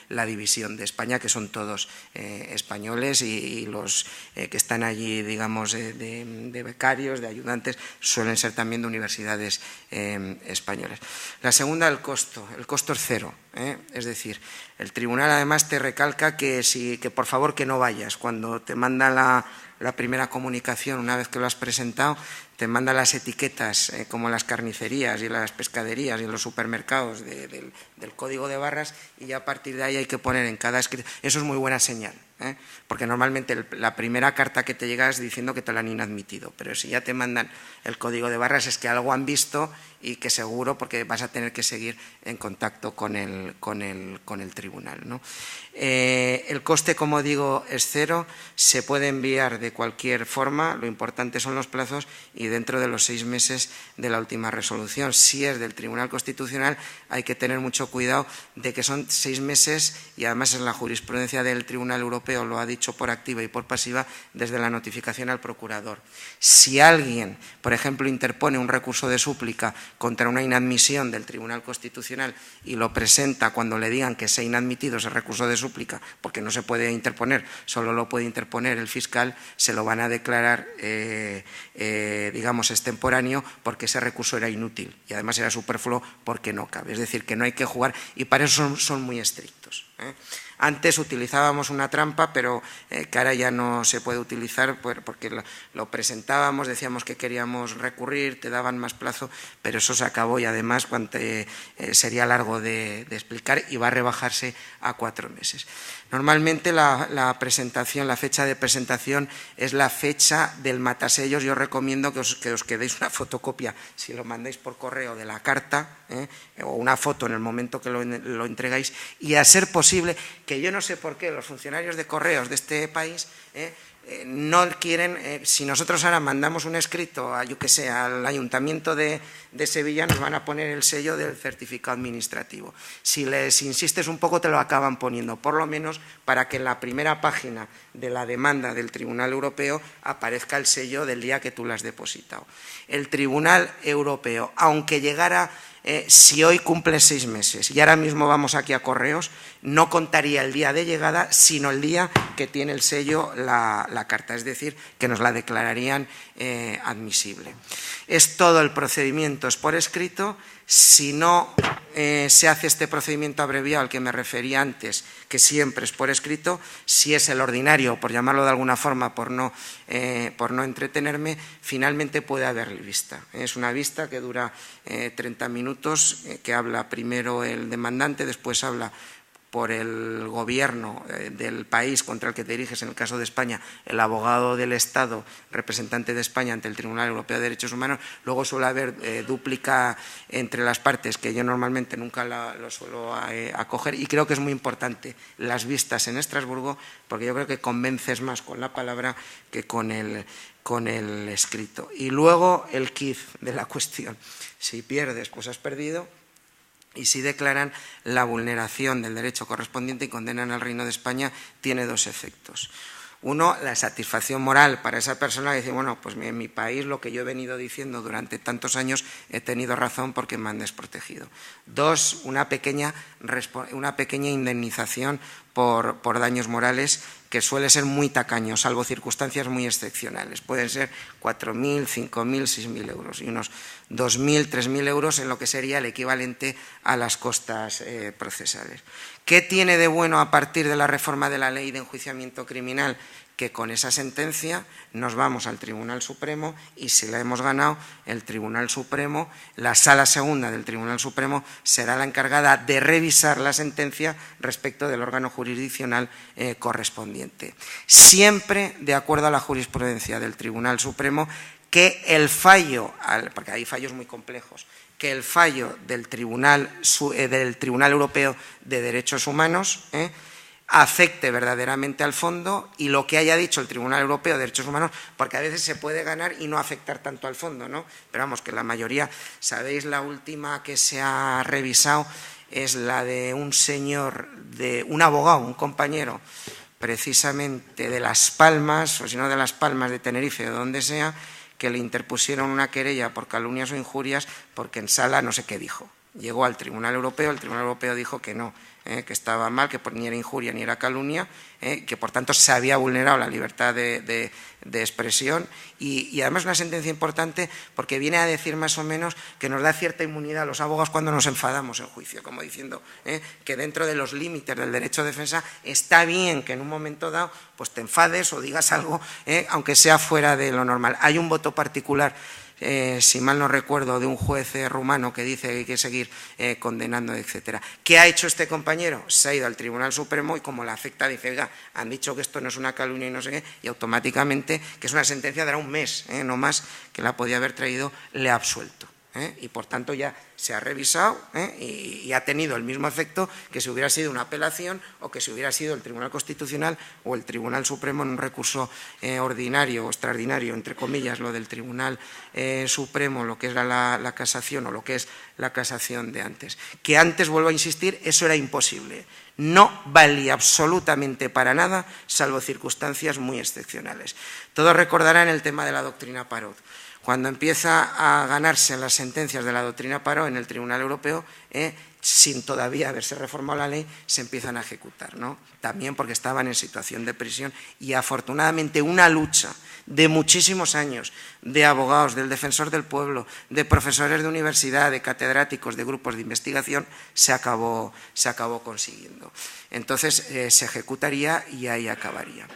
[SPEAKER 1] la división de España, que son todos españoles, y los que están allí, digamos, de becarios, de ayudantes, suelen ser también de universidades españolas. La segunda, el costo. El costo es cero, es decir, el tribunal además te recalca que por favor que no vayas. Cuando te manda la primera comunicación, una vez que lo has presentado, te manda las etiquetas como las carnicerías y las pescaderías y los supermercados del código de barras, y ya a partir de ahí hay que poner en cada escrito. Eso es muy buena señal, porque normalmente la primera carta que te llega es diciendo que te la han inadmitido, pero si ya te mandan el código de barras es que algo han visto, y que seguro, porque vas a tener que seguir en contacto con el tribunal, ¿no? El coste, como digo, es cero, se puede enviar de cualquier forma, lo importante son los plazos, y dentro de los 6 meses de la última resolución. Si es del Tribunal Constitucional, hay que tener mucho cuidado de que son 6 meses, y además en la jurisprudencia del Tribunal Europeo lo ha dicho por activa y por pasiva, desde la notificación al procurador. Si alguien, por ejemplo, interpone un recurso de súplica contra una inadmisión del Tribunal Constitucional y lo presenta cuando le digan que se ha inadmitido ese recurso de súplica, porque no se puede interponer, solo lo puede interponer el fiscal, se lo van a declarar digamos extemporáneo, porque ese recurso era inútil y además era superfluo porque no cabe. Es decir, que no hay que jugar, y para eso son muy estrictos. Antes utilizábamos una trampa, pero que ahora ya no se puede utilizar, porque lo presentábamos, decíamos que queríamos recurrir, te daban más plazo, pero eso se acabó, y además sería largo de explicar, y va a rebajarse a 4 meses. Normalmente la fecha de presentación es la fecha del matasellos. Yo recomiendo que os quedéis una fotocopia, si lo mandáis por correo, de la carta, o una foto en el momento que lo entregáis, y a ser posible, que yo no sé por qué los funcionarios de correos de este país no quieren, si nosotros ahora mandamos un escrito al Ayuntamiento de Sevilla, nos van a poner el sello del certificado administrativo. Si les insistes un poco, te lo acaban poniendo, por lo menos para que en la primera página de la demanda del Tribunal Europeo aparezca el sello del día que tú lo has depositado. El Tribunal Europeo, aunque llegara, si hoy cumple 6 meses y ahora mismo vamos aquí a correos, no contaría el día de llegada, sino el día que tiene el sello la carta, es decir, que nos la declararían admisible. Es todo el procedimiento, es por escrito. Si no se hace este procedimiento abreviado al que me refería antes, que siempre es por escrito, si es el ordinario, por llamarlo de alguna forma, por no entretenerme, finalmente puede haber vista. Es una vista que dura 30 minutos, que habla primero el demandante, después habla por el gobierno del país contra el que te diriges, en el caso de España, el abogado del Estado, representante de España ante el Tribunal Europeo de Derechos Humanos. Luego suele haber dúplica entre las partes, que yo normalmente nunca lo suelo acoger, y creo que es muy importante las vistas en Estrasburgo, porque yo creo que convences más con la palabra que con el escrito. Y luego el quid de la cuestión. Si pierdes, pues has perdido. Y si declaran la vulneración del derecho correspondiente y condenan al Reino de España, tiene 2 efectos. Uno, la satisfacción moral para esa persona de decir, bueno, pues en mi país lo que yo he venido diciendo durante tantos años he tenido razón porque me han desprotegido. Dos, una pequeña indemnización por daños morales que suele ser muy tacaño, salvo circunstancias muy excepcionales. Pueden ser 4.000, 5.000, 6.000 euros y unos 2.000, 3.000 euros en lo que sería el equivalente a las costas procesales. ¿Qué tiene de bueno a partir de la reforma de la ley de enjuiciamiento criminal? Que con esa sentencia nos vamos al Tribunal Supremo y si la hemos ganado, el Tribunal Supremo, la Sala Segunda del Tribunal Supremo será la encargada de revisar la sentencia respecto del órgano jurisdiccional correspondiente. Siempre de acuerdo a la jurisprudencia del Tribunal Supremo, que el fallo, porque hay fallos muy complejos, que el fallo del Tribunal Europeo de Derechos Humanos afecte verdaderamente al fondo y lo que haya dicho el Tribunal Europeo de Derechos Humanos, porque a veces se puede ganar y no afectar tanto al fondo, ¿no? Pero vamos, que la mayoría, ¿sabéis? La última que se ha revisado es la de un señor, de un abogado, un compañero, precisamente de Las Palmas, o si no de Las Palmas, de Tenerife o donde sea, que le interpusieron una querella por calumnias o injurias porque en sala no sé qué dijo. Llegó al Tribunal Europeo, el Tribunal Europeo dijo que no, que estaba mal, que ni era injuria ni era calumnia, que por tanto se había vulnerado la libertad de expresión y además una sentencia importante porque viene a decir más o menos que nos da cierta inmunidad a los abogados cuando nos enfadamos en juicio, como diciendo que dentro de los límites del derecho de defensa está bien que en un momento dado pues te enfades o digas algo, aunque sea fuera de lo normal. Hay un voto particular, si mal no recuerdo, de un juez rumano que dice que hay que seguir condenando, etcétera. ¿Qué ha hecho este compañero? Se ha ido al Tribunal Supremo y como le afecta dice, oiga, han dicho que esto no es una calumnia y no sé qué, y automáticamente, que es una sentencia de un mes, no más, que la podía haber traído, le ha absuelto. Y por tanto ya se ha revisado y ha tenido el mismo efecto que si hubiera sido una apelación o que si hubiera sido el Tribunal Constitucional o el Tribunal Supremo en un recurso ordinario o extraordinario, entre comillas, lo del Tribunal Supremo, lo que era la casación o lo que es la casación de antes. Que antes, vuelvo a insistir, eso era imposible. No valía absolutamente para nada, salvo circunstancias muy excepcionales. Todos recordarán el tema de la doctrina Parot. Cuando empieza a ganarse las sentencias de la doctrina Parot en el Tribunal Europeo, sin todavía haberse reformado la ley, se empiezan a ejecutar, ¿no? También porque estaban en situación de prisión y afortunadamente una lucha de muchísimos años de abogados, del defensor del pueblo, de profesores de universidad, de catedráticos, de grupos de investigación, se acabó consiguiendo. Entonces se ejecutaría y ahí acabaría.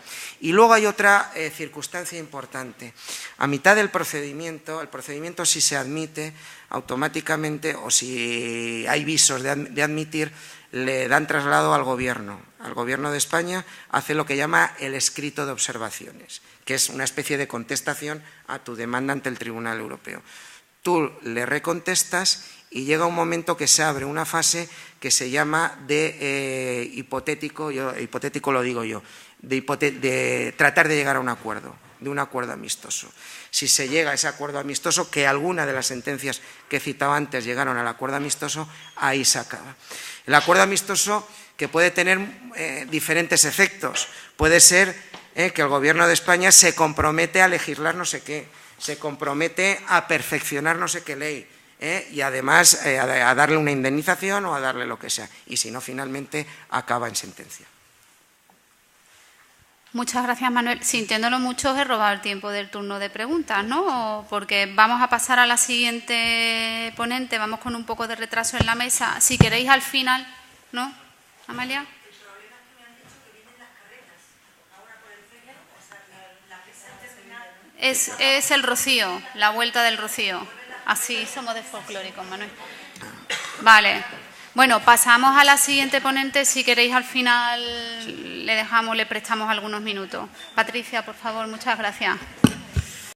[SPEAKER 1] Y luego hay otra circunstancia importante. A mitad del procedimiento, el procedimiento si se admite automáticamente o si hay visos de admitir, le dan traslado al Gobierno. Al Gobierno de España hace lo que llama el escrito de observaciones, que es una especie de contestación a tu demanda ante el Tribunal Europeo. Tú le recontestas y llega un momento que se abre una fase que se llama de hipotético lo digo yo, de tratar de llegar a un acuerdo, de un acuerdo amistoso. Si se llega a ese acuerdo amistoso, que alguna de las sentencias que he citado antes llegaron al acuerdo amistoso, ahí se acaba. El acuerdo amistoso que puede tener diferentes efectos. Puede ser que el Gobierno de España se compromete a legislar no sé qué, se compromete a perfeccionar no sé qué ley, y además a darle una indemnización o a darle lo que sea. Y si no, finalmente acaba en sentencia.
[SPEAKER 2] Muchas gracias, Manuel. Sintiéndolo mucho, os he robado el tiempo del turno de preguntas, ¿no? Porque vamos a pasar a la siguiente ponente, vamos con un poco de retraso en la mesa. Si queréis al final, ¿no? Amalia. El problema es que me han dicho que vienen las carreras. Ahora por el feria, o sea, la presente final. Es el Rocío, la vuelta del Rocío. Así somos de folclóricos, Manuel. Vale. Bueno, pasamos a la siguiente ponente. Si queréis al final le prestamos algunos minutos. Patricia, por favor, muchas gracias.